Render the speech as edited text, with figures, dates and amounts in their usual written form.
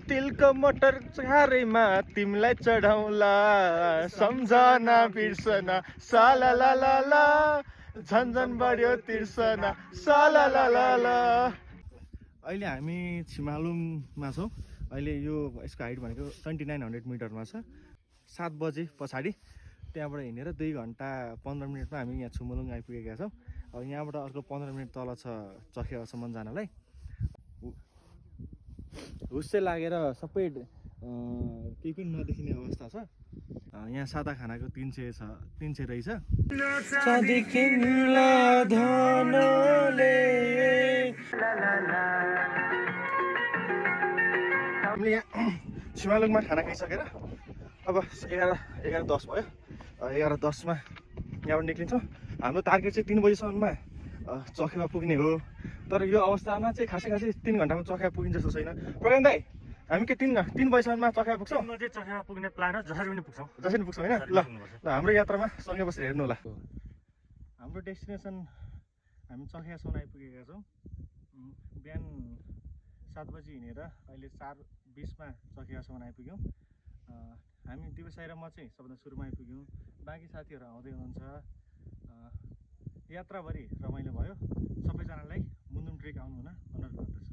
तिलको मटर चारैमा तिमीलाई चढाउला सम्झना बिर्सना साला ला ला ला झन्झन बढ्यो तिर्सना साला ला ला ला। अहिले हामी छिमालुङमा छौँ। अहिले यो यसको हाइट भनेको 2900 मिटरमा छ। 7 बजे पछाडि त्यहाँबाट हिँडेर 2 घन्टा 15 मिनटमा हामी यहाँ छिमालुङ आइपुगेका छौँ। अब यहाँबाट अर्को 15 मिनट तल छ चखेवासम्म जानलाई। हुस्से लागेर सबै केही पनि नदेखिने अवस्था छ। यहाँ सादा खानाको 300 रहेछ। हामीले यहाँ छिमालुङमा खाना खाइसकेर अब 11:10 भयो। 11:10 मा यहाँबाट निक्लिन्छौँ। हाम्रो टार्गेट चाहिँ 3 बजीसम्ममा चखेवा पुग्ने हो। तर यो अवस्थामा चाहिँ खासै 3 घन्टामा चखेवा पुगिन्छ जस्तो छैन। प्रकाश दाइ, हामी के 3 बजीसम्ममा चखेवा पुग्छौँ? चखेवा पुग्ने प्लान हो, जसरी पनि पुग्छौँ। जसरी पुग्छौँ होइन? ल हाम्रो यात्रामा सँगै बसेर हेर्नु होला। हाम्रो डेस्टिनेसन हामी चखेवासम्म आइपुगेका छौँ। बिहान 7 बजी हिँडेर अहिले 4:20 मा चखेवासम्म आइपुग्यौँ। हामी दिवसाई र म चाहिँ सबभन्दा सुरुमा आइपुग्यौँ। बाँकी साथीहरू आउँदै हुनुहुन्छ। यात्राभरि रमाइलो भयो। सबैजनालाई मुन्नुम ट्रेक आउनु हुन अनुरोध गर्दछु।